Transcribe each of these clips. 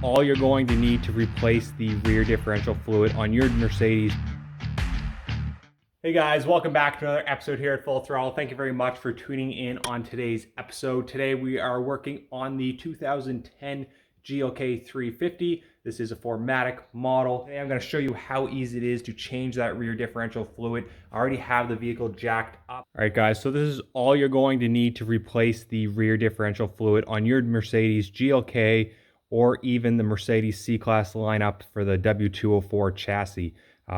all you're going to need to replace the rear differential fluid on your Mercedes. Hey guys, welcome back to another episode here at Full Throttle. Thank you very much for tuning in on today's episode. Today we are working on the 2010 GLK 350. This is a 4MATIC model. Today I'm going to show you how easy it is to change that rear differential fluid. I already have the vehicle jacked up. All right guys, so this is all you're going to need to replace the rear differential fluid on your Mercedes GLK or even the Mercedes C-Class lineup for the W204 chassis.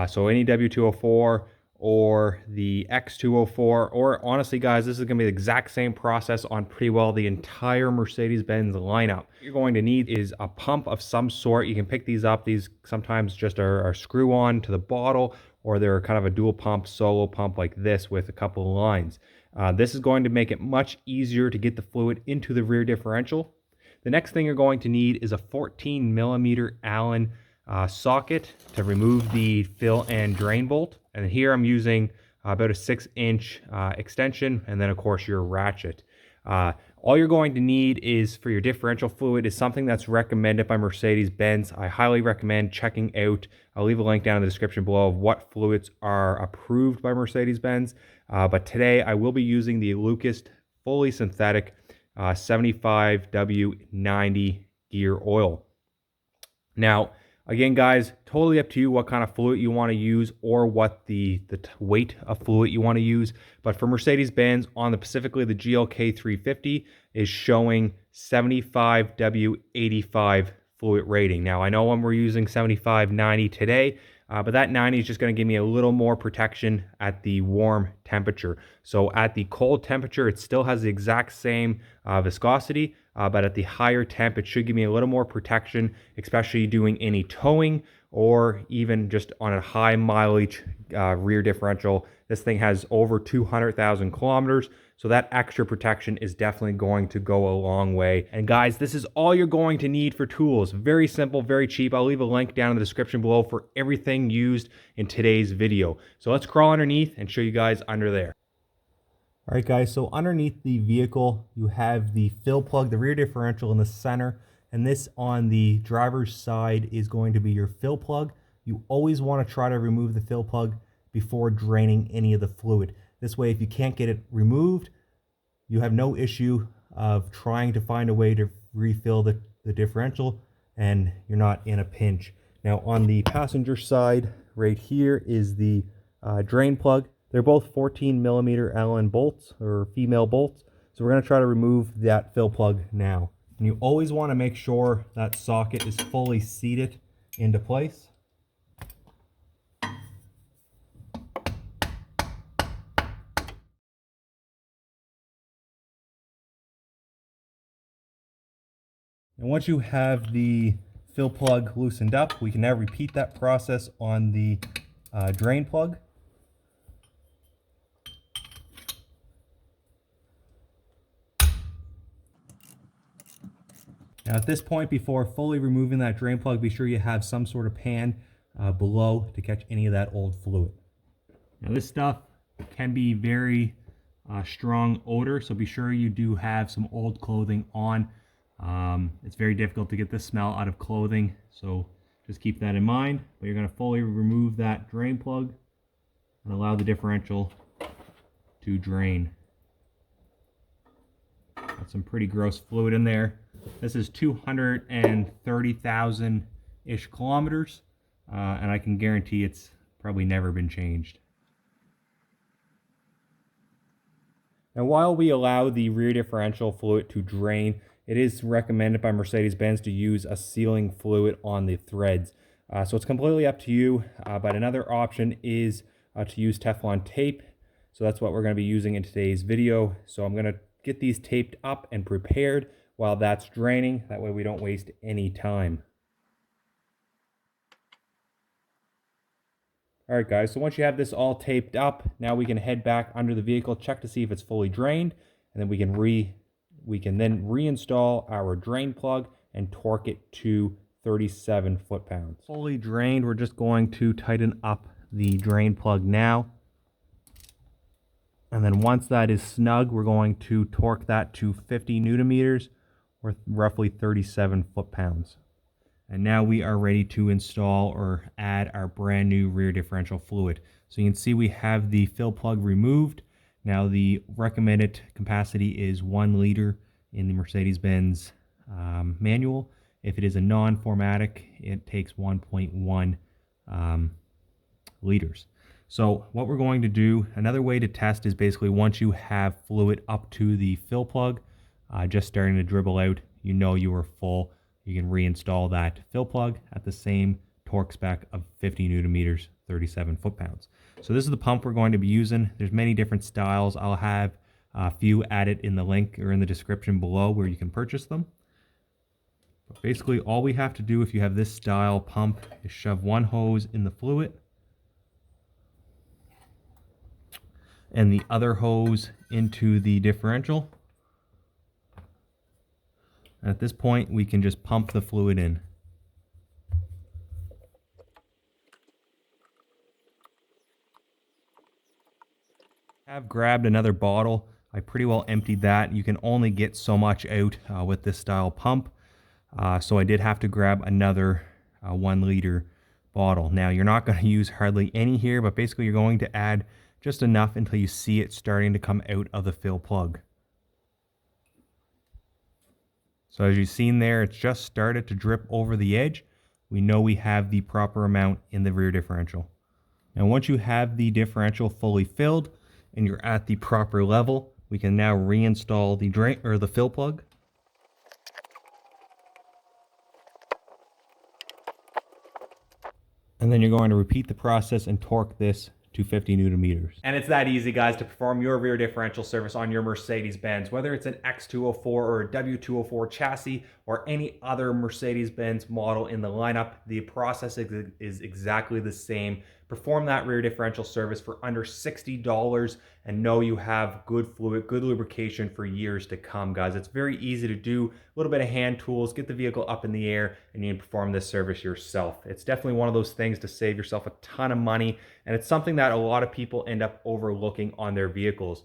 So any W204 or the X204, or honestly guys, this is going to be the exact same process on pretty well the entire Mercedes-Benz lineup. What you're going to need is a pump of some sort. You can pick these up. These sometimes just are screw on to the bottle, or they're kind of a dual pump, solo pump like this with a couple of lines. This is going to make it much easier to get the fluid into the rear differential. The next thing you're going to need is a 14mm Allen socket to remove the fill and drain bolt. And here I'm using about a 6-inch extension, and then of course your ratchet. All you're going to need is for your differential fluid is something that's recommended by Mercedes-Benz. I highly recommend checking out. I'll leave a link down in the description below of what fluids are approved by Mercedes-Benz. But today I will be using the Lucas fully synthetic 75W90 gear oil. Now, again, guys, totally up to you what kind of fluid you want to use or what the weight of fluid you want to use. But for Mercedes-Benz, specifically the GLK 350 is showing 75W85 fluid rating. Now, I know when we're using 7590 today, but that 90 is just going to give me a little more protection at the warm temperature. So at the cold temperature, it still has the exact same viscosity, but at the higher temp, it should give me a little more protection, especially doing any towing or even just on a high mileage rear differential. This thing has over 200,000 kilometers, so that extra protection is definitely going to go a long way. And guys, this is all you're going to need for tools. Very simple, very cheap. I'll leave a link down in the description below for everything used in today's video. So let's crawl underneath and show you guys under there. All right guys, so underneath the vehicle, you have the fill plug, the rear differential in the center, and this on the driver's side is going to be your fill plug. You always want to try to remove the fill plug before draining any of the fluid. This way, if you can't get it removed, you have no issue of trying to find a way to refill the differential, and you're not in a pinch. Now on the passenger side, right here is the drain plug. They're both 14mm Allen bolts, or female bolts. So we're going to try to remove that fill plug now. And you always want to make sure that socket is fully seated into place. And once you have the fill plug loosened up, we can now repeat that process on the drain plug. Now at this point, before fully removing that drain plug, be sure you have some sort of pan below to catch any of that old fluid. Now this stuff can be very strong odor, so be sure you do have some old clothing on. It's very difficult to get the smell out of clothing, so just keep that in mind. But you're going to fully remove that drain plug and allow the differential to drain. Got some pretty gross fluid in there. This is 230,000-ish kilometers, and I can guarantee it's probably never been changed. Now, while we allow the rear differential fluid to drain, it is recommended by Mercedes-Benz to use a sealing fluid on the threads. So it's completely up to you, but another option is to use Teflon tape. So that's what we're going to be using in today's video. So I'm going to get these taped up and prepared while that's draining. That way we don't waste any time. All right guys, so once you have this all taped up, now we can head back under the vehicle, check to see if it's fully drained, and then we can then reinstall our drain plug and torque it to 37 foot-pounds. Fully drained, we're just going to tighten up the drain plug now. And then once that is snug, we're going to torque that to 50 Newton meters, or roughly 37 foot-pounds. And now we are ready to install or add our brand new rear differential fluid. So you can see we have the fill plug removed. Now the recommended capacity is 1 liter in the Mercedes-Benz manual. If it is a non-formatic, it takes 1.1 liters. So what we're going to do, another way to test is basically once you have fluid up to the fill plug, just starting to dribble out, you know you are full. You can reinstall that fill plug at the same torque spec of 50 Newton meters, 37 foot-pounds. So this is the pump we're going to be using. There's many different styles. I'll have a few added in the link or in the description below where you can purchase them. But basically all we have to do if you have this style pump is shove one hose in the fluid and the other hose into the differential. And at this point, we can just pump the fluid in. I've grabbed another bottle. I pretty well emptied that. You can only get so much out with this style pump. So I did have to grab another 1 liter bottle. Now you're not going to use hardly any here, but basically you're going to add just enough until you see it starting to come out of the fill plug. So as you've seen there, it's just started to drip over the edge. We know we have the proper amount in the rear differential. Now once you have the differential fully filled and you're at the proper level, we can now reinstall the drain or the fill plug. And then you're going to repeat the process and torque this to 50 Newton meters. And it's that easy, guys, to perform your rear differential service on your Mercedes-Benz, whether it's an X204 or a W204 chassis or any other Mercedes-Benz model in the lineup. The process is exactly the same. Perform that rear differential service for under $60 and know you have good fluid, good lubrication for years to come, guys. It's very easy to do. A little bit of hand tools, get the vehicle up in the air, and you can perform this service yourself. It's definitely one of those things to save yourself a ton of money, and it's something that a lot of people end up overlooking on their vehicles.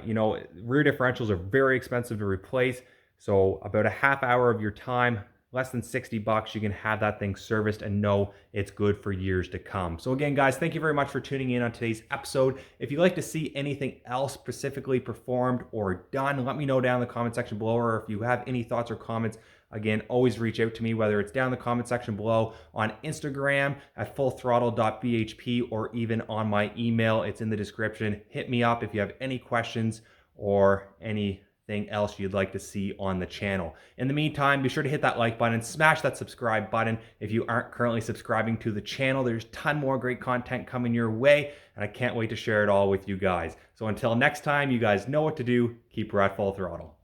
You know, rear differentials are very expensive to replace, so about a half hour of your time, less than 60 bucks, you can have that thing serviced and know it's good for years to come. So again, guys, thank you very much for tuning in on today's episode. If you'd like to see anything else specifically performed or done, let me know down in the comment section below, or if you have any thoughts or comments, again, always reach out to me, whether it's down in the comment section below, on Instagram at fullthrottle.bhp, or even on my email. It's in the description. Hit me up if you have any questions or anything else you'd like to see on the channel. In the meantime, be sure to hit that like button, smash that subscribe button if you aren't currently subscribing to the channel. There's a ton more great content coming your way, and I can't wait to share it all with you guys. So until next time, you guys know what to do. Keep her at full throttle.